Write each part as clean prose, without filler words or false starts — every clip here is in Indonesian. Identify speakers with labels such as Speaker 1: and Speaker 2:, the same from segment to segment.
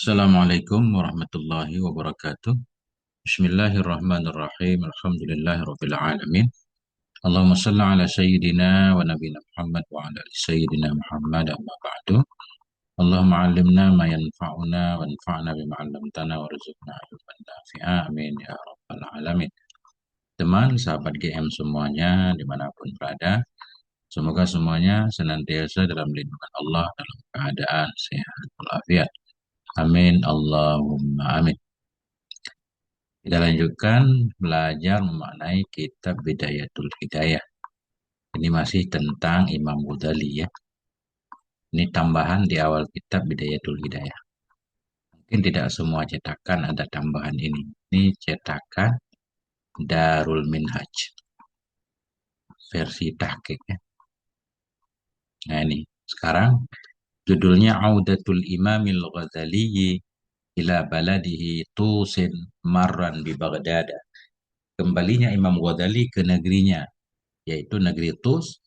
Speaker 1: Assalamualaikum warahmatullahi wabarakatuh. Bismillahirrahmanirrahim. Alhamdulillahirabbil alamin. Allahumma shalli ala sayyidina wa nabiyina Muhammad wa ala ali sayyidina Muhammad amma ba'du. Allahumma 'allimna ma yanfa'una wanfa'na bima 'allamtana warzuqna ilman nafi'a. Amin ya rabbal alamin. Teman, sahabat GM semuanya dimanapun berada, semoga semuanya senantiasa dalam lindungan Allah dalam keadaan sehat walafiat. Amin Allahumma amin. Kita lanjutkan belajar memaknai kitab Bidayatul Hidayah. Ini masih tentang Imam Ghazali ya. Ini tambahan di awal kitab Bidayatul Hidayah. Mungkin tidak semua cetakan ada tambahan ini. Ini cetakan Darul Minhaj. Versi tahqiq ya. Nah ini. Sekarang judulnya Audatul Imamil Ghazali ila baladihi Tusin Marran bi Baghdad. Kembalinya Imam Ghazali ke negerinya, yaitu negeri Tus,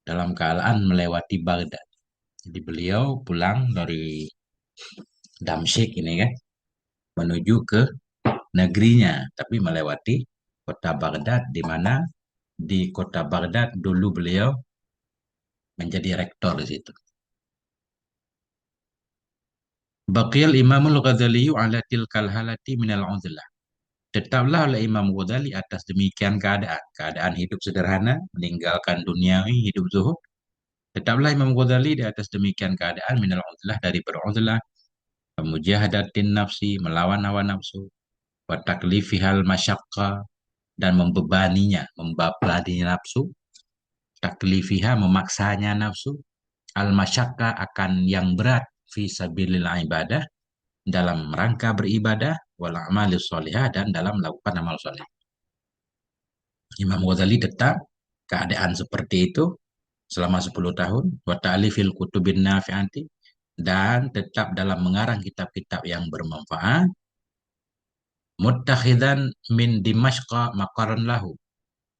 Speaker 1: dalam keadaan melewati Baghdad. Jadi beliau pulang dari Damsyik ini kan, menuju ke negerinya, tapi melewati kota Baghdad, di mana di kota Baghdad dulu beliau menjadi rektor di situ. Baqiyal Imamul Ghazali ala tilkal halati minal uzlah. Tetaplah oleh Imam Ghazali atas demikian keadaan hidup sederhana, meninggalkan duniawi, hidup zuhud. Tetaplah Imam Ghazali di atas demikian keadaan minal uzlah, dari beruzlah, mujahadatin nafsi, melawan hawa nafsu, wa taklifihal masyaqqa, dan membebaninya, membebani nafsu, taklifiha, memaksanya nafsu, al masyaqqa, akan yang berat, fi sabilil ibadah, dalam rangka beribadah, wal amalis sholihah, dan dalam melakukan amal soleh. Imam Ghazali tetap keadaan seperti itu selama 10 tahun, wa ta'lifil kutubin nafi'ati, dan tetap dalam mengarang kitab-kitab yang bermanfaat, muttakhidan min Dimashqa maqaran lahu,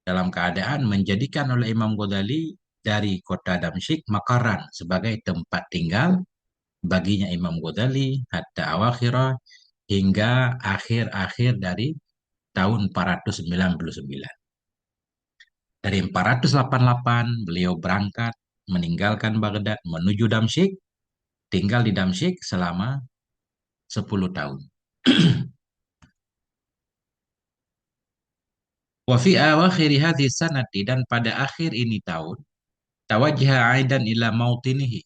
Speaker 1: dalam keadaan menjadikan oleh Imam Ghazali dari kota Damsyik makaran, sebagai tempat tinggal baginya Imam Ghazali hatta awakhirah, hingga akhir-akhir dari tahun 499. Dari 488 beliau berangkat meninggalkan Baghdad menuju Damsyik, tinggal di Damsyik selama 10 tahun. Wa fi awakhir hadhihi sanati, dan pada akhir ini tahun, tawajjaha aidan ila mautinihi,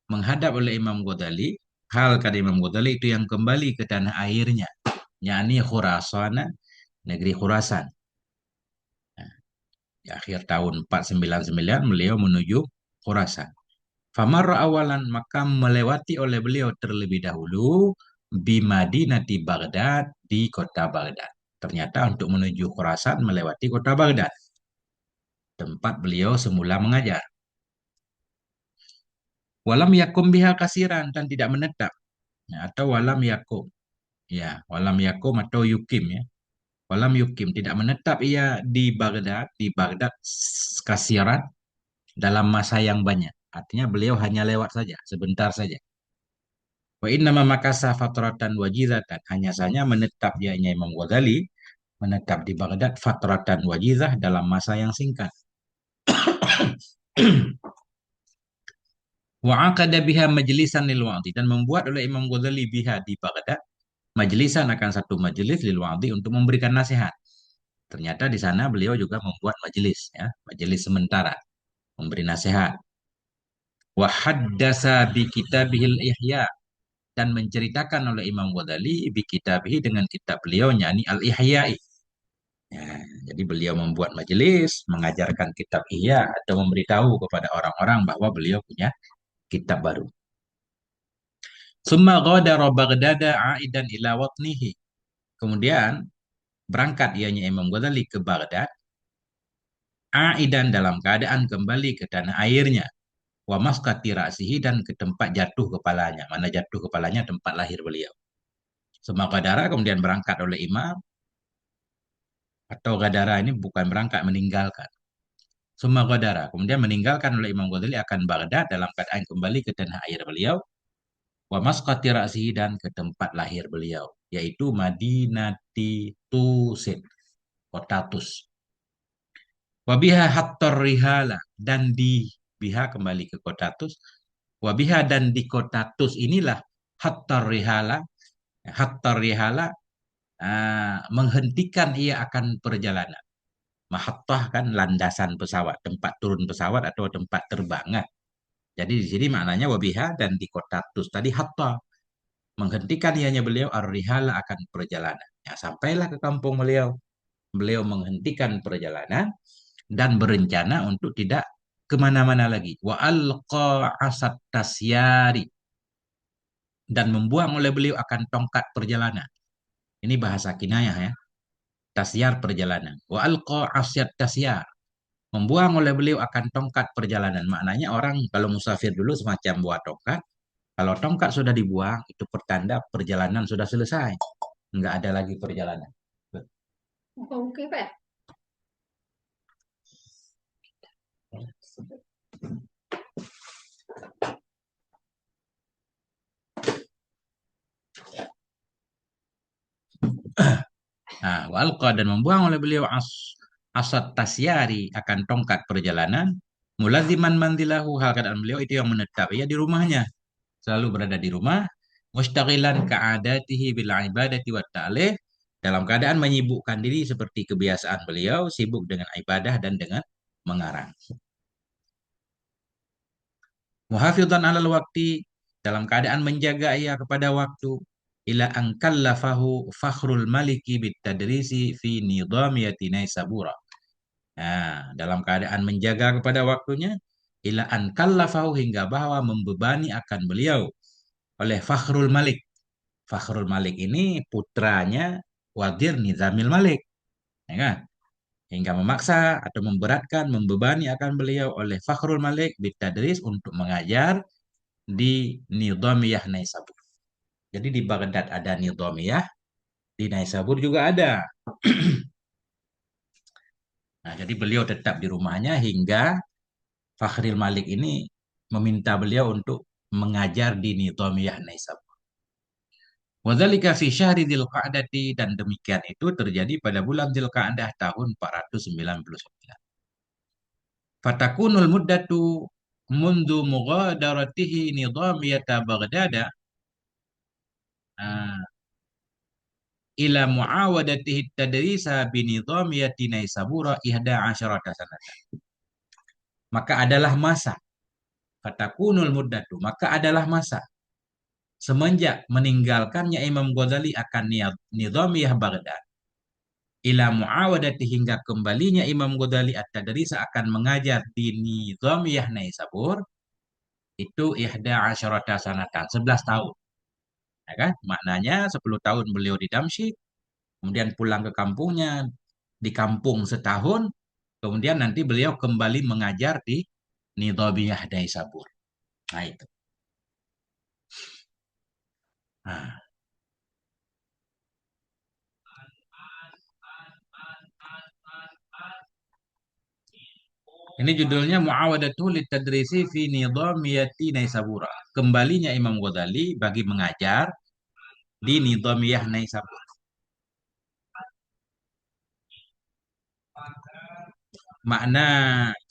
Speaker 1: menghadap oleh Imam Ghazali, hal kata Imam Ghazali itu yang kembali ke tanah airnya, yakni Khurasan, negeri Khurasan. Nah, di akhir tahun 499 beliau menuju Khurasan. Famarra awalan, maka melewati oleh beliau terlebih dahulu bimadinati Baghdad, di kota Baghdad. Ternyata untuk menuju Khurasan melewati kota Baghdad, tempat beliau semula mengajar. Walam yakum biha kasiran, dan tidak menetap. Ya, atau walam yakum. Ya, walam yakum atau yukim ya. Walam yukim, tidak menetap ia di Baghdad kasiran, dalam masa yang banyak. Artinya beliau hanya lewat saja, sebentar saja. Wa inna makasa fatratan wajizatan, hanya saja menetap dianya Imam Ghazali, menetap di Baghdad fatratan wajizah, dalam masa yang singkat. Wa aqada biha majlisan lil wa'di, dan membuat oleh Imam Ghazali biha, di Baghdad, majlisan, akan satu majelis, lil wa'di, untuk memberikan nasihat. Ternyata di sana beliau juga membuat majelis ya, majelis sementara memberi nasihat. Wa haddasa bi kitabihil ihya, dan menceritakan oleh Imam Ghazali bi kitabihi, dengan kitab beliau yakni Al-Ihya'i. Ya, jadi beliau membuat majelis mengajarkan kitab Ihya, atau memberitahu kepada orang-orang bahwa beliau punya kitab baru. Summa ghadara Baghdad aidan ila watnihi. Kemudian berangkat ianya Imam Ghazali ke Baghdad, aidan, dalam keadaan kembali ke tanah airnya, wa maskati ra'sihi, dan ke tempat jatuh kepalanya. Mana jatuh kepalanya? Tempat lahir beliau. Summa ghadara, kemudian berangkat oleh Imam, atau ghadara ini bukan berangkat, meninggalkan. Summa ghadara, kemudian meninggalkan oleh Imam Ghazali akan Baghdad, dalam keadaan kembali ke tanah air beliau. Wa masqati ra'sihi, dan ke tempat lahir beliau, yaitu Madinati Tusin, kota Tus. Wabiha hattor rihala, dan di biha, kembali ke kota Tus. Wabiha, dan di kota Tus inilah hattor rihala, hattor rihala, menghentikan ia akan perjalanan. Mahattah kan landasan pesawat, tempat turun pesawat atau tempat terbang. Kan? Jadi di sini maknanya wabiha, dan di kota Tus tadi hatta, menghentikan ianya beliau ar-rihala, akan perjalanan. Ya, sampailah ke kampung beliau. Beliau menghentikan perjalanan dan berencana untuk tidak kemana-mana lagi. Wa alqa asat tasyari, dan membuang oleh beliau akan tongkat perjalanan. Ini bahasa kinayah ya. Tasyar, perjalanan. Wa alqa asyat tasyar, membuang oleh beliau akan tongkat perjalanan. Maknanya orang kalau musafir dulu semacam buat tongkat. Kalau tongkat sudah dibuang, itu pertanda perjalanan sudah selesai. Nggak ada lagi perjalanan.
Speaker 2: Oke, Pak.
Speaker 1: Nah, walqa, dan membuang oleh beliau asat tasyari, akan tongkat perjalanan. Mulaziman mandilahu, hal keadaan beliau itu yang menetap ya di rumahnya, selalu berada di rumah. Mustaghilan ka'adatihi bil ibadati wa ta'lih, dalam keadaan menyibukkan diri seperti kebiasaan beliau, sibuk dengan ibadah dan dengan mengarang. Muhafidhan alal waktu, dalam keadaan menjaga ia kepada waktu. Ila angkallafahu fakhrul maliki bitadrisi fi nidamiyati Naisabura. Nah, dalam keadaan menjaga kepada waktunya, ila ankallafahu, hingga bahwa membebani akan beliau oleh Fakhrul Malik. Fakhrul Malik ini putranya Wadir Nizamil Malik, ya kan? Hingga memaksa atau memberatkan, membebani akan beliau oleh Fakhrul Malik bitadris, untuk mengajar di Nidhamiyah Naisabur. Jadi di Baghdad ada Nidhamiyah, di Naisabur juga ada. Nah, jadi beliau tetap di rumahnya hingga Fakhrul Malik ini meminta beliau untuk mengajar di Nidhamiyah Naisabur. Wadzalika fi syahri Dzulqa'dati, dan demikian itu terjadi pada bulan Dzulqa'dah tahun 499. Fatakunul muddatu mundu mughadaratihi nidhamiyata Baghdada ila muawadatihi tadrisa binidhamiyati Naisabura 11 sanatan. Maka adalah masa, fatakunul muddatu, maka adalah masa semenjak meninggalkannya Imam Ghazali akan nidhamiyah Baghdad, ila muawadati, hingga kembalinya Imam Ghazali at-Tadrisa akan mengajar di Nizamiyah Naisabur, itu 11 sanatan, 11 tahun. Ya kan? Maknanya 10 tahun beliau di Damsyik, kemudian pulang ke kampungnya, di kampung setahun, kemudian nanti beliau kembali mengajar di Nizamiyah Naisabur. Nah itu. Nah, ini judulnya Muawadatu litadrisi fi Nizamiyati Naisabura. Kembalinya Imam Ghazali bagi mengajar di Nizamiyah Naisabur. Makna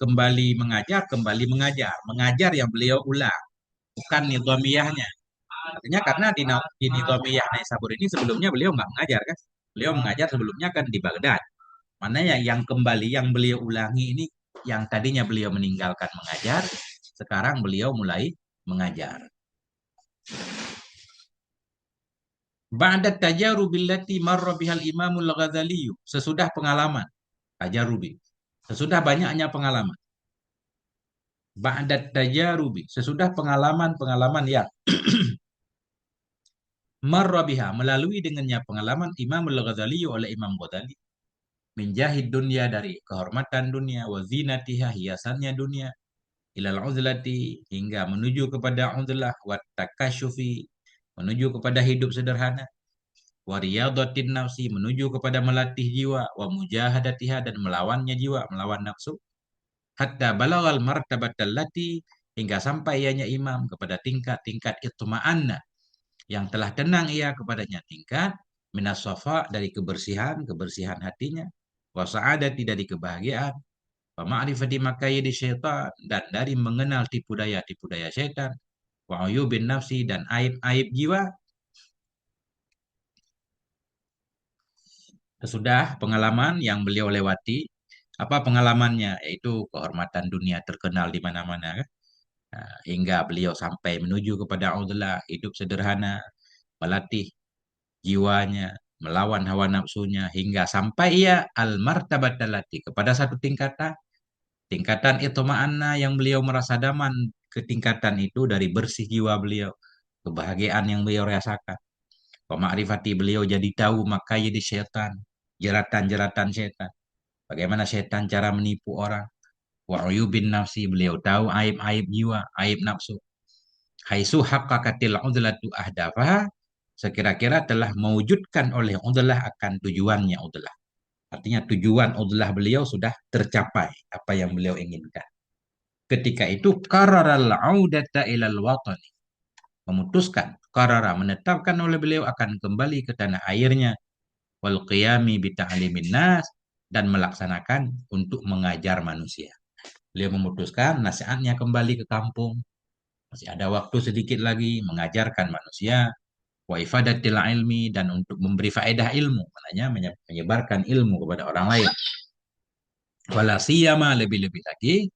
Speaker 1: kembali mengajar, kembali mengajar. Mengajar yang beliau ulang, bukan nizamiyahnya. Artinya karena di nizamiyah Naisabur ini sebelumnya beliau nggak mengajar kan. Beliau mengajar sebelumnya kan di Baghdad. Mana yang kembali, yang beliau ulangi ini, yang tadinya beliau meninggalkan mengajar, sekarang beliau mulai mengajar. Ba'da tajarubil lati marra bihal Imamul Ghazali, sesudah pengalaman tajarubi, sesudah banyaknya pengalaman. Ba'da tajarubi, sesudah pengalaman-pengalaman yang marra biha, melalui dengannya pengalaman Imam Al-Ghazali, oleh Imam Ghazali, menjahid dunia, dari kehormatan dunia, wa zinatiha, hiasannya dunia, ilal uzlati, hingga menuju kepada uzlah, wa takasyufi, menuju kepada hidup sederhana, wa riyadatin nafsi, menuju kepada melatih jiwa, wa mujahadatiha, dan melawannya jiwa, melawan nafsu, hatta balagal martabatal lati, hingga sampai ianya imam kepada tingkat-tingkat itma'anna, yang telah tenang ia kepadanya tingkat minas safa dari kebersihan hatinya, wa sa'adati dari kebahagiaan, wa ma'rifati makayidi syaitan dan dari mengenal tipu daya syaitan, wa uyubin nafsi dan aib-aib jiwa. Sesudah pengalaman yang beliau lewati, apa pengalamannya? Yaitu kehormatan dunia terkenal di mana-mana, kan? Nah, hingga beliau sampai menuju kepada Allah, hidup sederhana, melatih jiwanya, melawan hawa nafsunya, hingga sampai ia al-martabat allati kepada satu tingkatan itu ma'anna yang beliau merasa daman ke tingkatan itu dari bersih jiwa beliau, kebahagiaan yang beliau rasakan. Pemakrifati beliau jadi tahu makanya di setan, jeratan-jeratan setan. Bagaimana setan cara menipu orang. Wa uyubin nafsi beliau tahu aib-aib jiwa, aib nafsu. Haitsu haqqaqatil udlatu ahdafaha sekira-kira telah mewujudkan oleh udlah akan tujuannya udlah. Artinya tujuan udlah beliau sudah tercapai apa yang beliau inginkan. Ketika itu qararal audata ilal watani memutuskan qarara menetapkan oleh beliau akan kembali ke tanah airnya wal qiyami bi ta'limin nas dan melaksanakan untuk mengajar manusia. Beliau memutuskan nasihatnya kembali ke kampung. Masih ada waktu sedikit lagi mengajarkan manusia wa ifadatil ilmi dan untuk memberi faedah ilmu, maknanya menyebarkan ilmu kepada orang lain. Wala siyama lebih-lebih lagi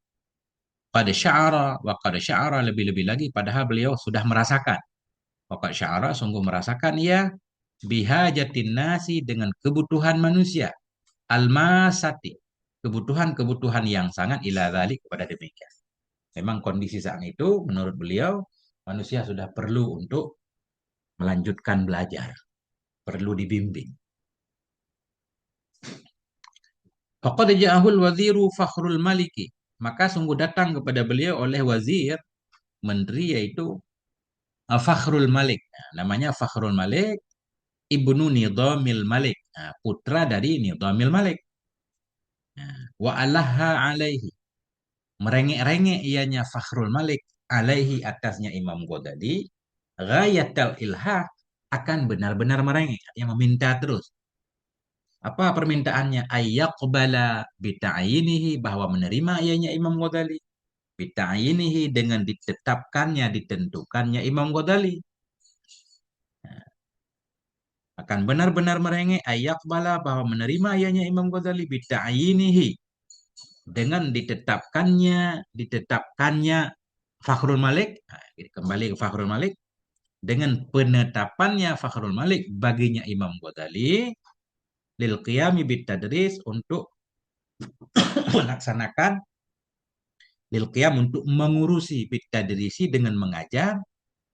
Speaker 1: pada sya'ara wa qad sya'ara lebih-lebih lagi padahal beliau sudah merasakan. Wa qad sya'ara sungguh merasakan ia bihajatin nasi dengan kebutuhan manusia almasati kebutuhan-kebutuhan yang sangat ila dzalik kepada demikian. Memang kondisi saat itu menurut beliau manusia sudah perlu untuk melanjutkan belajar, perlu dibimbing. Faqad ja'ahul waziru Fakhrul Maliki. Maka sungguh datang kepada beliau oleh wazir, menteri yaitu Fakhrul Malik. Nah, namanya Fakhrul Malik, ibnu Nidhamil Malik. Nah, putra dari Nidhamil Malik. Nah, wa alaha alaihi. Merengek-rengek ianya Fakhrul Malik alaihi atasnya Imam Ghazali. Ghayatal ilha akan benar-benar merengek. Yang meminta terus. Apa permintaannya? Ayyaqbala bita'ayinihi bahwa menerima ianya Imam Ghazali. Bita'ayinihi dengan ditetapkannya, ditentukannya Imam Ghazali. Akan benar-benar merengek ayyaqbala bahwa menerima ianya Imam Ghazali bita'ayinihi dengan ditetapkannya Fakhrul Malik. Nah, kembali ke Fakhrul Malik dengan penetapannya Fakhrul Malik baginya Imam Ghazali lil qiyami bitadris untuk melaksanakan lil qiyam untuk mengurusi bitadrisi dengan mengajar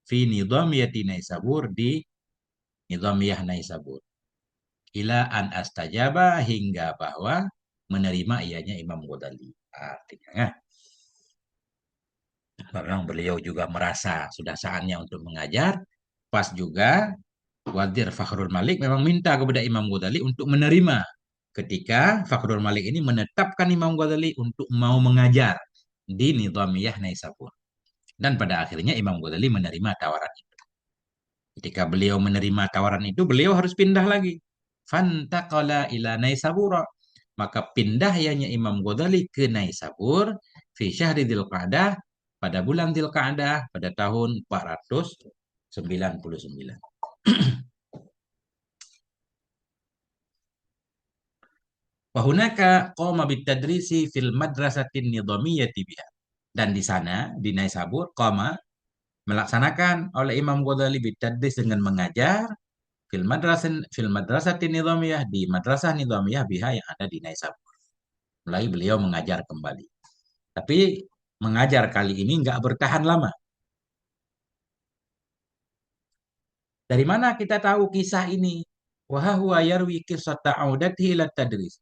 Speaker 1: fi nidhamiyati Naisabur di nidhamiyah Naisabur ila an astajaba hingga bahwa menerima ianya Imam Ghazali. Artinya memang beliau juga merasa sudah saatnya untuk mengajar. Pas juga Wazir Fakhrul Malik memang minta kepada Imam Ghazali untuk menerima ketika Fakhrul Malik ini menetapkan Imam Ghazali untuk mau mengajar di Nizamiyah Naisabur. Dan pada akhirnya Imam Ghazali menerima tawaran itu. Ketika beliau menerima tawaran itu, beliau harus pindah lagi. Fantaqala ila Naisabura. Maka pindah ianya Imam Ghazali ke Naisabur fi syahri Dzulqa'dah pada bulan Dzulqa'dah pada tahun 499. Wahunaka qoma bitadrisi fil madrasatin nidhamiyati biha. Dan di sana di Naisabur qoma melaksanakan oleh Imam Ghazali bitadris dengan mengajar fil madrasatin nidhamiyah di madrasah nidhamiyah biha yang ada di Naisabur. Mulai beliau mengajar kembali. Tapi mengajar kali ini nggak bertahan lama. Dari mana kita tahu kisah ini? Wah huwa yarwi qissata audatihi ila tadris.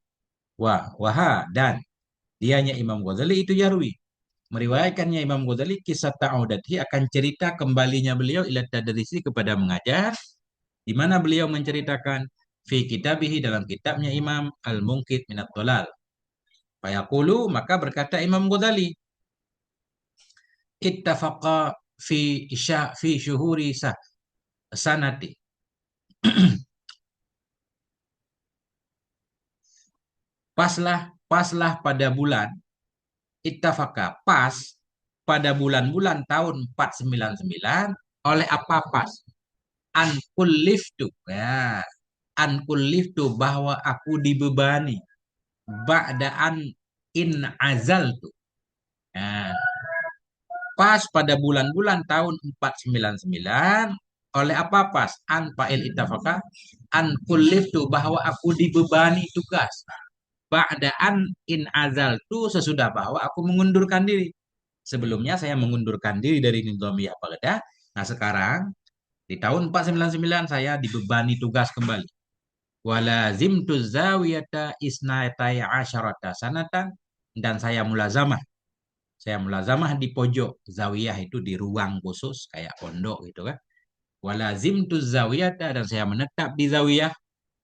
Speaker 1: Wah dan dianya Imam Ghazali itu yarwi meriwayatkannya Imam Ghazali kisah ta'udati akan cerita kembalinya beliau ila tadrisi kepada mengajar di mana beliau menceritakan fi kitabihi dalam kitabnya Imam Al-Munqidh minat Dhalal. Fayaqulu maka berkata Imam Ghazali ittafaqa fi syuhuri sanati. Paslah pada bulan ittafaka, pas pada bulan-bulan tahun 499. Oleh apa pas? Ankul liftu, ya, ankul liftu, bahwa aku dibebani, ba'daan in azal tuh. Nah, pas pada bulan-bulan tahun 499. Oleh apa pas? An fa'il ittafaka, an kulliftu, bahwa aku dibebani tugas. Ba'daan in azal tuh, sesudah bahwa aku mengundurkan diri. Sebelumnya saya mengundurkan diri dari Nizamiyah Baghdad. Nah sekarang di tahun 499 saya dibebani tugas kembali. Walazimtu zawiyata isnatai asyarata sanatan, dan saya mulazamah di pojok zawiyah, itu di ruang khusus kayak pondok gitu kan. Walazimtu zawiyata, dan saya menetap di zawiyah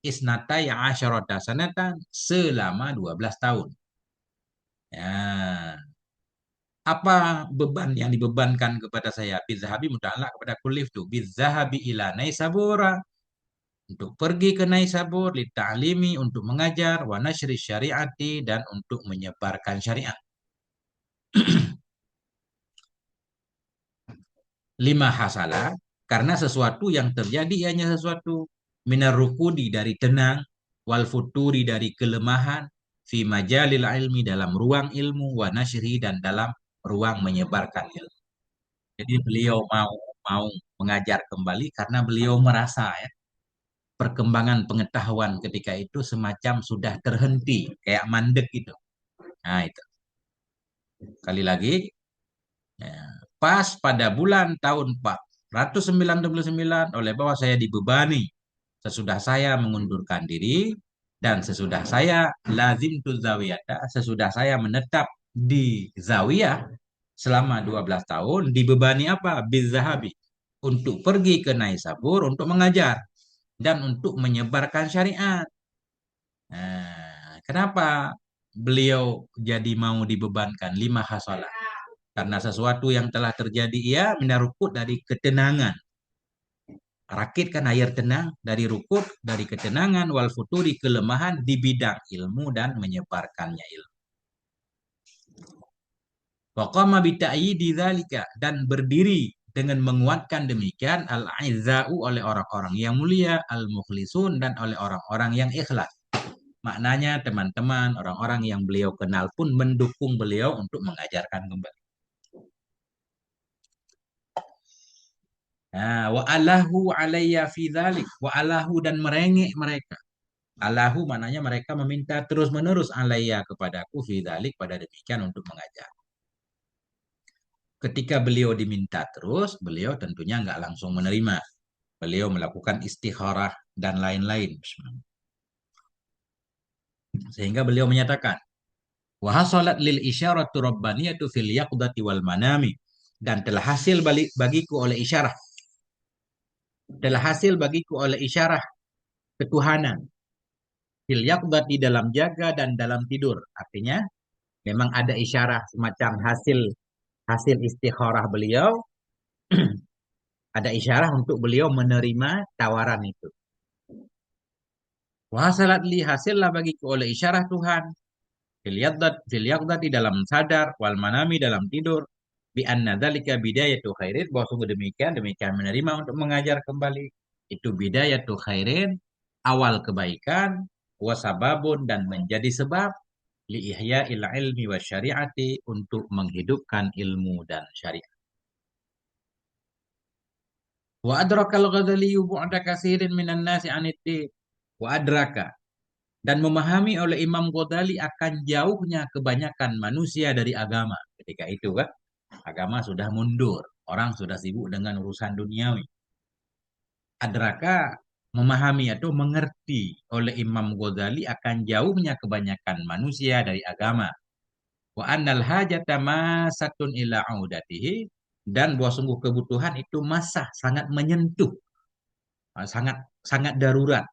Speaker 1: isnatai asyarata sanatan, selama 12 tahun. Ya, apa beban yang dibebankan kepada saya? Bizahabi muta'alaq kepada kulif tu. Bizahabi ila Naisabura, untuk pergi ke Naisabur, li ta'limi, untuk mengajar, wa nashri syariati, dan untuk menyebarkan syariat. Lima hasalah, karena sesuatu yang terjadi hanya sesuatu. Minar rukudi, dari tenang, wal futuri, dari kelemahan, fi majalil ilmi, dalam ruang ilmu, wa nashri, dan dalam ruang menyebarkan ilmu. Jadi beliau mau mau mengajar kembali karena beliau merasa, ya, perkembangan pengetahuan ketika itu semacam sudah terhenti, kayak mandek gitu. Nah, itu. Kali lagi, ya, pas pada bulan tahun 499, oleh bahwa saya dibebani sesudah saya mengundurkan diri, dan sesudah saya lazim tu zawiyata, sesudah saya menetap di zawiyah selama 12 tahun, dibebani apa? Bizahabi, untuk pergi ke Naisabur untuk mengajar dan untuk menyebarkan syariat. Nah, kenapa beliau jadi mau dibebankan lima hasalah? Karena sesuatu yang telah terjadi, ia minarukut, dari ketenangan. Rakit kan air tenang, dari rukut, dari ketenangan, wal futuri, kelemahan di bidang ilmu dan menyebarkannya ilmu. Waqama bita'yidi dzalika, dan berdiri dengan menguatkan demikian al-aizza'u, oleh orang-orang yang mulia, al-mukhlisun, dan oleh orang-orang yang ikhlas. Maknanya teman-teman, orang-orang yang beliau kenal pun mendukung beliau untuk mengajarkan kembali. Nah, wa alahu alayya fi dzalik, wa alahu, dan merengek mereka. Alahu maknanya mereka meminta terus-menerus alayya kepadaku fi dzalik, pada demikian untuk mengajar. Ketika beliau diminta terus, beliau tentunya nggak langsung menerima. Beliau melakukan istikharah dan lain-lain. Sehingga beliau menyatakan, wa hasalat lil isyaratu rabbaniyatu fil yaqdati wal manami, dan telah hasil bagiku oleh isyarah, telah hasil bagiku oleh isyarah ketuhanan, fil yaqdati, dalam jaga dan dalam tidur. Artinya memang ada isyarah semacam hasil hasil istikharah beliau, ada isyarah untuk beliau menerima tawaran itu. Wa hasalat li, hasillah bagiku oleh isyarah Tuhan, fil yaqdati, dalam sadar, wal manami, dalam tidur, bi anna dzalika bidayatu khairin, bahwa sungguh demikian menerima untuk mengajar kembali itu bidayatu khairin, awal kebaikan, wasababun, dan menjadi sebab, li ihya'il ilmi wa syariati, untuk menghidupkan ilmu dan syariat. Wa adrakal ghazali bu'da katsirin minan nasi aniddin. Wa adraka, dan memahami oleh Imam Ghazali akan jauhnya kebanyakan manusia dari agama. Ketika itu kan, agama sudah mundur, orang sudah sibuk dengan urusan duniawi. Adraka, memahami atau mengerti oleh Imam Ghazali akan jauhnya kebanyakan manusia dari agama. Wa annal hajata masatun ila audatihi, dan bahwa sungguh kebutuhan itu masa sangat menyentuh, sangat sangat darurat.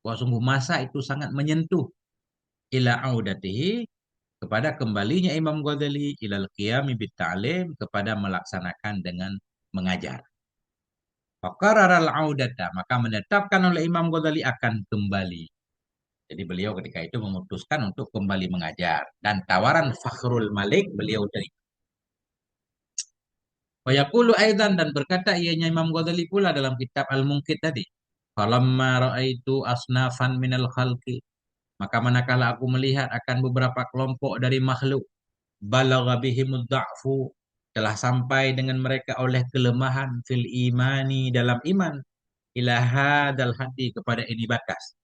Speaker 1: Bahwa sungguh masa itu sangat menyentuh ila audatihi, kepada kembalinya Imam Ghazali ilal qiyami bit ta'lim, kepada melaksanakan dengan mengajar. Faqararal audata, maka menetapkan oleh Imam Ghazali akan kembali. Jadi beliau ketika itu memutuskan untuk kembali mengajar. Dan tawaran Fakhrul Malik beliau terima. Wa yaqulu aidan, dan berkata ianya Imam Ghazali pula dalam kitab Al-Munqidh tadi. Falamma ra'aitu asnafan minal khalqi, maka manakala aku melihat akan beberapa kelompok dari makhluk, balagha bihimud da'fu, telah sampai dengan mereka oleh kelemahan fil imani dalam iman, ila hadal hadi, kepada ini batas.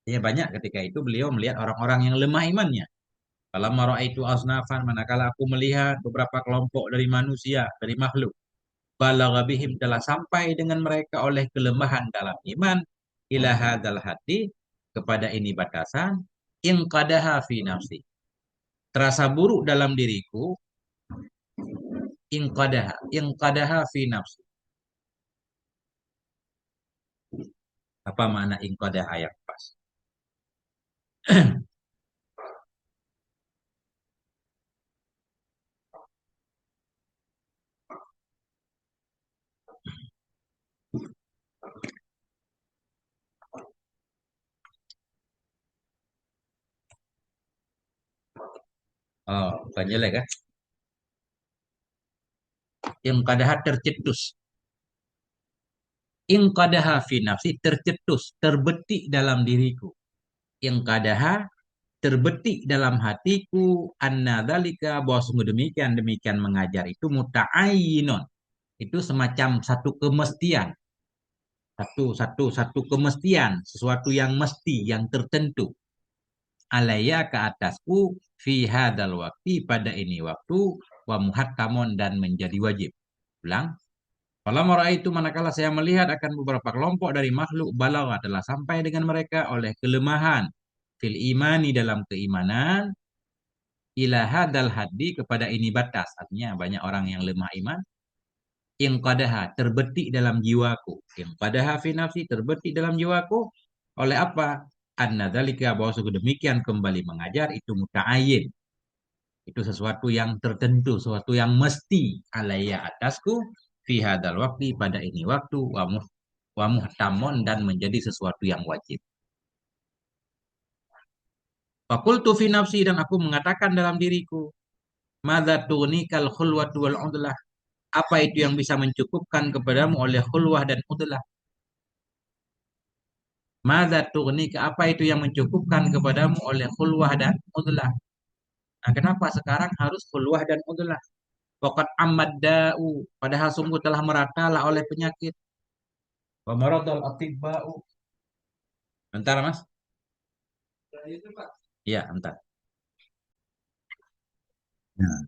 Speaker 1: Ya, banyak ketika itu beliau melihat orang-orang yang lemah imannya. Kalau itu asnafan, manakala aku melihat beberapa kelompok dari manusia, dari makhluk, balagha bihim, telah sampai dengan mereka oleh kelemahan dalam iman, ila hadzal hati, kepada ini batasan, in qadaha fi nafsi, terasa buruk dalam diriku, in qadaha fi nafsi. Apa makna in qadaha yang pas? Oh, bukan jelek kan? In qadaha, tercetus. In qadaha fi nafsi, tercetus, terbetik dalam diriku. In qadaha, terbetik dalam hatiku, anna dzalika, bahwa sungguh demikian, demikian mengajar itu muta'ayyinun, itu semacam satu kemestian, satu kemestian, sesuatu yang mesti, yang tertentu, alaya, ke atasku, fi hadal waktu, pada ini waktu, wa muhattamon, dan menjadi wajib. Ulang. Kalau marah itu, manakala saya melihat akan beberapa kelompok dari makhluk, balagha, telah sampai dengan mereka oleh kelemahan fil imani, dalam keimanan, ila hadal haddi, kepada ini batas. Artinya banyak orang yang lemah iman. In qadaha, terbetik dalam jiwaku. In qadaha fi nafsi, terbetik dalam jiwaku. Oleh apa? Anna dzalika, bahwa sungguh demikian kembali mengajar itu muta'ayyin. Itu sesuatu yang tertentu, sesuatu yang mesti, alaiya, atasku, fi hadal waktu, pada ini waktu, wa muhtamon, dan menjadi sesuatu yang wajib. Fakultu fi nafsi, dan aku mengatakan dalam diriku, madza tughnikal khulwatu wal udlah, apa itu yang bisa mencukupkan kepadamu oleh khulwah dan udlah? Madza tughnika, apa itu yang mencukupkan kepadamu oleh khulwah dan udlah? Nah, kenapa sekarang harus khulwah dan udlah? Waqad ammad da'u, padahal sungguh telah meratalah oleh penyakit. Wa maradul atibba'u. Bentar, Mas. Iya, bentar. Nah,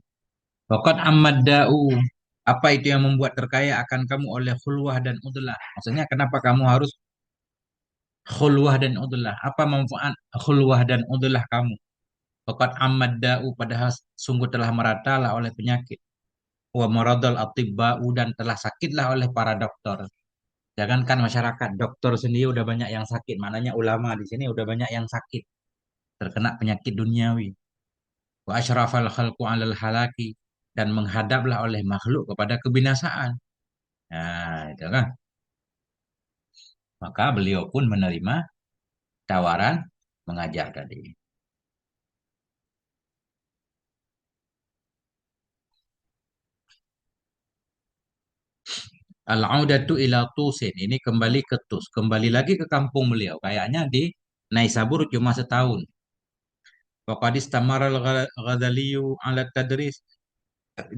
Speaker 1: waqad ammad da'u, apa itu yang membuat terkaya akan kamu oleh khulwah dan udlah? Maksudnya kenapa kamu harus khulwah dan udlah? Apa manfaat khulwah dan udlah kamu? Waqad ammad da'u, padahal sungguh telah meratalah oleh penyakit. Wa maradul atibba'u, dan telah sakitlah oleh para dokter. Jangankan masyarakat, dokter sendiri udah banyak yang sakit. Maknanya ulama di sini udah banyak yang sakit, terkena penyakit duniawi. Wa asyrafal khalqu 'alal halaki, dan menghadaplah oleh makhluk kepada kebinasaan. Nah, itu kan. Maka beliau pun menerima tawaran mengajar tadi. Al-audatu ila Tusin, ini kembali ke Tus, kembali lagi ke kampung beliau. Kayaknya di Naisabur cuma setahun. Waqad istamara al-Ghazaliyu ala tadris,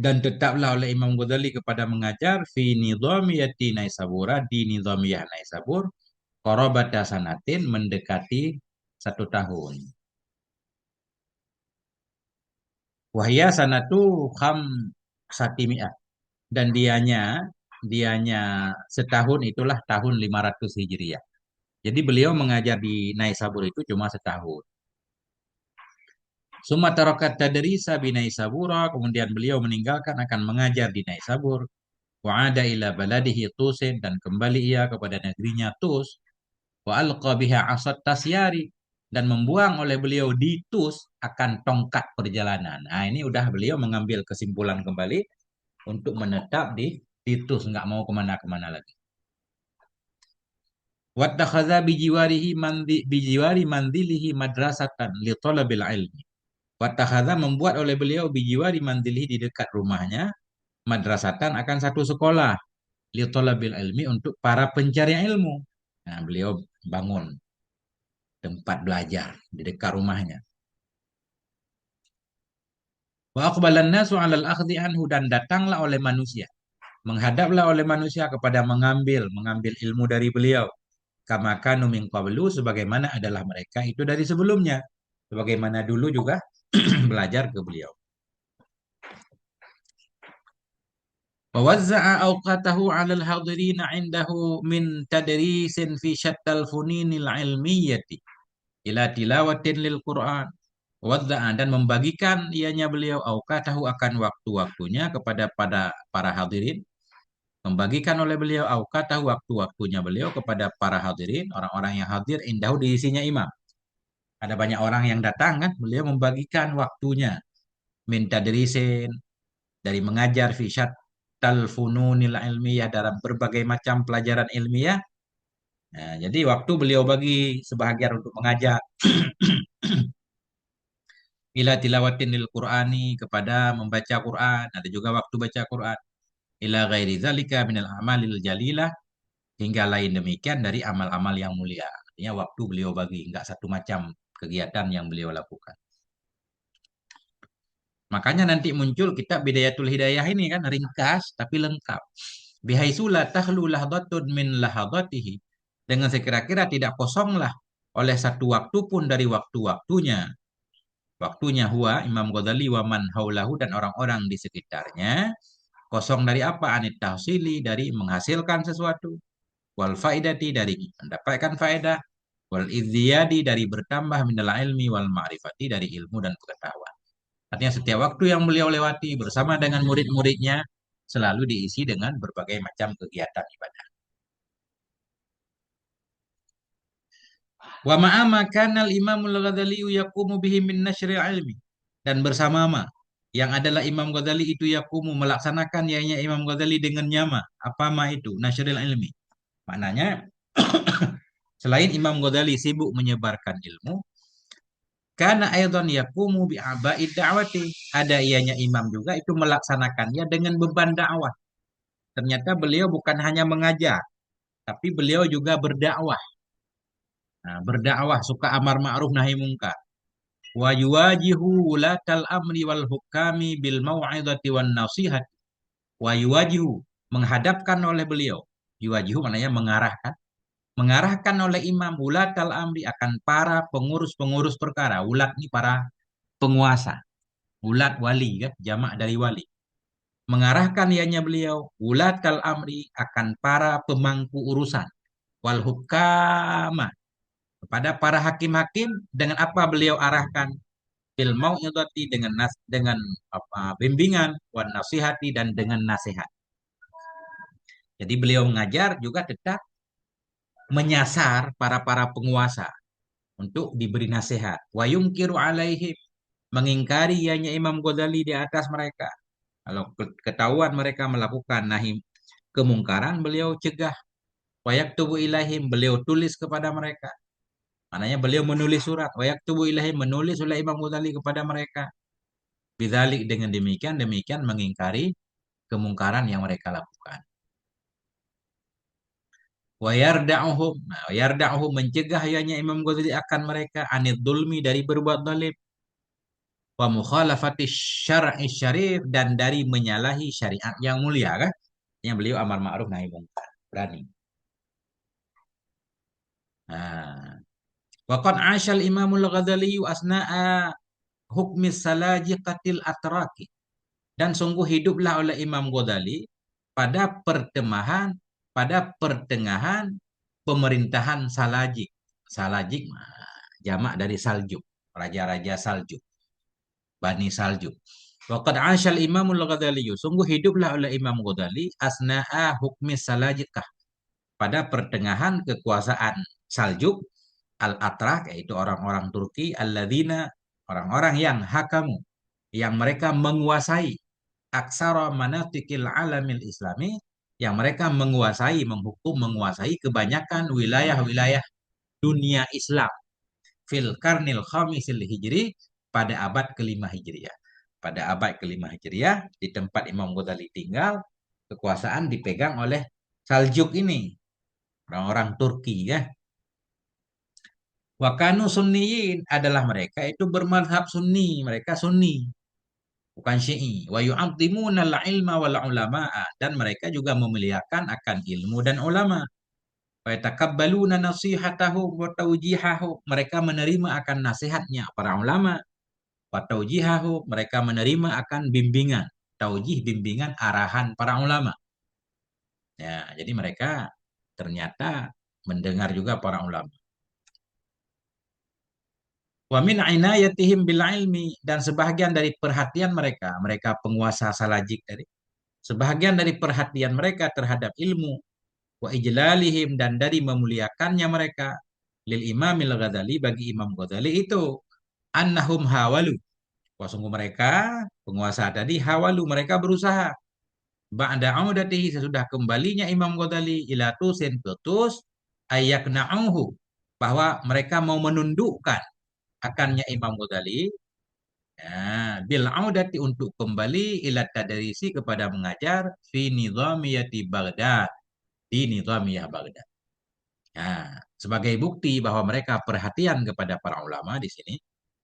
Speaker 1: dan tetaplah oleh Imam Ghazali kepada mengajar fi nizamiyati Naisabura, di nizamiyah Naisabur, qarabata sanatin, mendekati 1 tahun. Wahya sanatu kham satimi'ah, dan dianya setahun itulah tahun 500 Hijriah. Jadi beliau mengajar di Naisabur itu cuma setahun. Sumaterakat tadrisa bi Naisabura, kemudian beliau meninggalkan akan mengajar di Naisabur. Wa ada ila baladihi Tusin, dan kembali ia kepada negerinya Tus. Wa alqa biha asad tasyari, dan membuang oleh beliau di Tus akan tongkat perjalanan. Nah, ini udah beliau mengambil kesimpulan kembali untuk menetap di Tus, nggak mau kemana-kemana lagi. Wattakhadha bijiwari mandilihi madrasatan li talabil ilmi. Wattakhadha membuat oleh beliau bijiwari mandilihi di dekat rumahnya madrasatan akan satu sekolah li talabil ilmi untuk para pencari ilmu. Nah, beliau bangun tempat belajar di dekat rumahnya. Wa aqbalan nasu 'alal akhdhi anhu dan datanglah oleh manusia. Menghadaplah oleh manusia kepada mengambil ilmu dari beliau. Kama kanu min qablu sebagaimana adalah mereka itu dari sebelumnya. Sebagaimana dulu juga belajar ke beliau. Wa wazza'a awqatahu 'alal hadirina 'indahu min tadrisin fi syattal funinil ilmiyyati ila tilawatin lil Qur'an. Wadda'a dan membagikan ianya beliau awqatahu akan waktu-waktunya kepada para hadirin, membagikan oleh beliau awqatahu waktu-waktunya beliau kepada para hadirin, orang-orang yang hadir indahu di sisinya imam. Ada banyak orang yang datang kan, beliau membagikan waktunya minta dirisin dari mengajar fi syattal fununil ilmiyah dalam berbagai macam pelajaran ilmiah. Nah, jadi waktu beliau bagi sebahagian untuk mengajar ila tilawatin lil Qur'ani kepada membaca Quran, ada juga waktu baca Quran. Ila ghairi zalika minal amalil jalilah hingga lain demikian dari amal-amal yang mulia. Artinya waktu beliau bagi, enggak satu macam kegiatan yang beliau lakukan. Makanya nanti muncul kitab Bidayatul Hidayah ini kan ringkas tapi lengkap. Bihaitsu la tahlu lahdatun min lahadatihi. Dengan sekira-kira tidak kosonglah oleh satu waktu pun dari waktu-waktunya. Waktunya huwa Imam Ghazali wa man haulahu dan orang-orang di sekitarnya. Kosong dari apa? Anit tahsili dari menghasilkan sesuatu. Wal faidati dari mendapatkan faedah. Wal idziyadi dari bertambah minal ilmi wal ma'rifati dari ilmu dan pengetahuan. Artinya setiap waktu yang beliau lewati bersama dengan murid-muridnya selalu diisi dengan berbagai macam kegiatan ibadah. Wa ma'ama kanal imamul Ghazali yaqumu bihi min nasyril ilmi. Dan bersama yang adalah Imam Ghazali itu yaqumu melaksanakan yainya Imam Ghazali dengan nyama. Apa ma itu? Nasyril ilmi. Maknanya selain Imam Ghazali sibuk menyebarkan ilmu, karena aidan yaqumu bi abaid da'wati. Ada ianya imam juga itu melaksanakannya dengan beban dakwah. Ternyata beliau bukan hanya mengajar, tapi beliau juga berdakwah. Nah, berdakwah suka amar ma'ruf nahi mungkar. Wa yuwajihu wulatal amri wal hukami bil mau'izati wan nasihat. Wa yuwajihu menghadapkan oleh beliau. Yuwajihu maknanya mengarahkan. Mengarahkan oleh imam wulatal amri akan para pengurus-pengurus perkara. Wulat ini para penguasa. Wulat wali kan, jamak dari wali. Mengarahkan ianya beliau wulatal amri akan para pemangku urusan. Wal hukama kepada para hakim-hakim dengan apa beliau arahkan bil mau'izati dengan apa bimbingan wan nasihati dan dengan nasihat. Jadi beliau mengajar juga tetap menyasar para penguasa untuk diberi nasihat. Wa yungkiru alaihim mengingkari ianya Imam Ghazali di atas mereka. Kalau ketahuan mereka melakukan nahi kemungkaran, beliau cegah. Wa yaktubu ilaihim beliau tulis kepada mereka. Maknanya beliau menulis surat. Wa yaktubu ilaihim menulis oleh Imam Ghazali kepada mereka. Bidzalik dengan demikian mengingkari kemungkaran yang mereka lakukan. Wa yarda'uhum. Nah, wa yarda'uhum mencegah yanya Imam Ghazali akan mereka anid dulmi dari berbuat zalim. Wa mukhalafati syar'i syarif dan dari menyalahi syariat yang mulia kan? Yang beliau amar ma'ruf nahi mungkar. Berani. Nah, waqad 'ashal Imamul Ghazali asna'a hukmi salajiqatil atraki. Dan sungguh hiduplah oleh Imam Ghazali pada pertengahan pemerintahan Salajik. Salajik jamak dari Saljuk, raja-raja Saljuk, Bani Saljuk. Waqad 'ashal Imamul Ghazali, sungguh hiduplah oleh Imam Ghazali asna'a hukmi Salajikah pada pertengahan kekuasaan Saljuk al-Atrak yaitu orang-orang Turki alladzina orang-orang yang hakamu yang mereka menguasai aksara manatikil alamil islami yang mereka menguasai, menghukum, menguasai kebanyakan wilayah-wilayah dunia Islam fil karnil khamisil hijri pada abad kelima hijriah. Pada abad kelima hijriah di tempat Imam Ghazali tinggal, kekuasaan dipegang oleh Saljuk ini, orang-orang Turki ya. Wakanu sunniyin adalah mereka itu bermadhab sunni, mereka sunni, bukan syi'i. Wa yu'azimuna al-ilma wal ulama'a, dan mereka juga memuliakan akan ilmu dan ulama. Wa yatakabbaluna nasihatahu wa tawjihahu, mereka menerima akan nasihatnya para ulama. Wa tawjihahu, mereka menerima akan bimbingan, taujih bimbingan arahan para ulama. Ya, jadi mereka ternyata mendengar juga para ulama. Wa min inayatihim bil ilmi, dan sebahagian dari perhatian mereka, mereka penguasa Salajik tadi, sebahagian dari perhatian mereka terhadap ilmu, wa ijlalihim, dan dari memuliakannya mereka lil Imamil Ghazali, bagi Imam Ghazali itu annahum hawalu, wah sungguh mereka penguasa tadi hawalu, mereka berusaha ba'da audatihi, sesudah kembalinya Imam Ghazali ila tusin ketus ayakna'uhu, bahwa mereka mau menundukkan akannya Imam Ghazali, ya, bil audati, untuk kembali ila tadarisi, kepada mengajar fi nizamiyati Baghdad, di nizamiyah Baghdad. Ya, sebagai bukti bahwa mereka perhatian kepada para ulama di sini,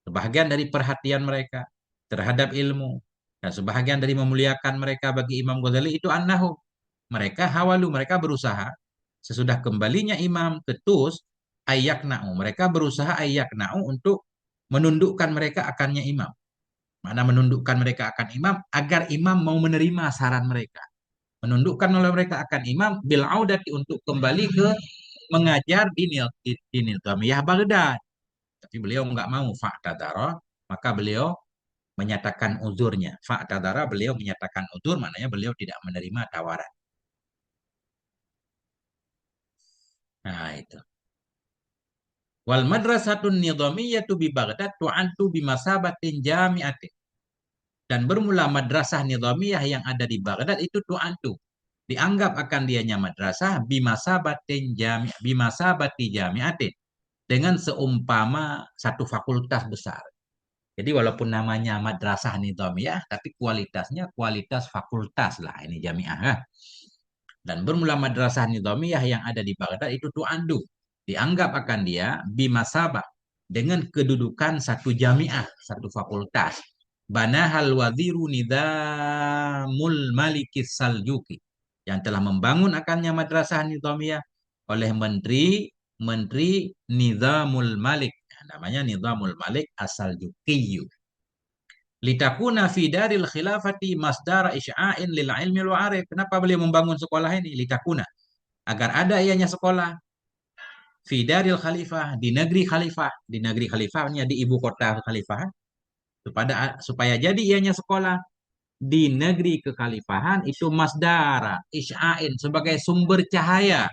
Speaker 1: sebahagian dari perhatian mereka terhadap ilmu dan sebahagian dari memuliakan mereka bagi Imam Ghazali itu annahu, mereka hawalu, mereka berusaha sesudah kembalinya Imam ketus ayakna'u, mereka berusaha ayakna'u untuk menundukkan mereka akannya Imam. Mana menundukkan mereka akan imam agar imam mau menerima saran mereka. Menundukkan oleh mereka akan imam bil audati, untuk kembali ke mengajar di Nizamiyah Baghdad. Tapi beliau nggak mau, fa'tadara, maka beliau menyatakan uzurnya. Fa'tadara, beliau menyatakan uzur, maknanya beliau tidak menerima tawaran. Nah, itu. Wal madrasatun nizamiyatu bi Baghdad tu'antu bi masabatin jami'atin. Dan bermula madrasah nizamiyah yang ada di Baghdad itu tu'antu, dianggap akan dianya madrasah bimasabati jami'atin, dengan seumpama satu fakultas besar. Jadi walaupun namanya madrasah nizamiyah, tapi kualitasnya kualitas fakultas lah ini jamiah. Dan bermula madrasah nizamiyah yang ada di Baghdad itu tu'andu, dianggap akan dia bimasabah, dengan kedudukan satu jamiah, satu fakultas. Banahal waziru nizamul malikis saljuki, yang telah membangun akannya madrasah nizamiyah oleh menteri Nizamul Malik, namanya Nizamul Malik As-Saljuki. Litakuna fi daril khilafati masdara isya'in lil ilmi wal arif. Kenapa beliau membangun sekolah ini? Litakuna, agar ada ianya sekolah fi daril khalifah, di negeri khalifah, di negeri khalifahnya, di ibu kota khalifah, supaya jadi ianya sekolah di negeri kekhalifahan itu masdara isya'in, sebagai sumber cahaya,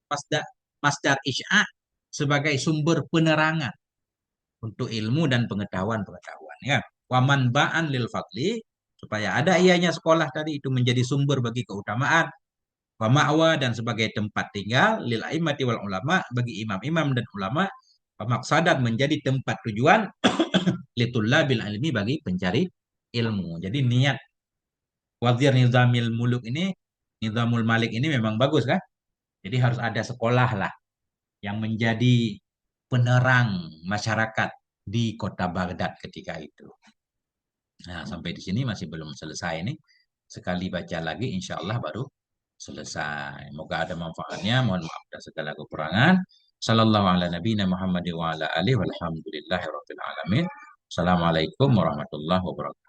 Speaker 1: masdar masdar isya' sebagai sumber penerangan untuk ilmu dan pengetahuan ya. Waman ba'an lil fadli, supaya ada ianya sekolah tadi itu menjadi sumber bagi keutamaan, wa ma'wa, dan sebagai tempat tinggal lil a'immati wal ulama, bagi imam-imam dan ulama, wa maqsadan, menjadi tempat tujuan litullabil ilmi, bagi pencari ilmu. Jadi niat wazir nizamil muluk ini, nizamul malik ini memang bagus kan? Jadi harus ada sekolah lah yang menjadi penerang masyarakat di kota Baghdad ketika itu. Nah, sampai di sini masih belum selesai ini. Sekali baca lagi, insya Allah baru selesai. Moga ada manfaatnya. Mohon maaf atas segala kekurangan. Sallallahu ala nabiyina Muhammad wa ala alihi walhamdulillahi rabbil alamin. Assalamualaikum warahmatullahi wabarakatuh.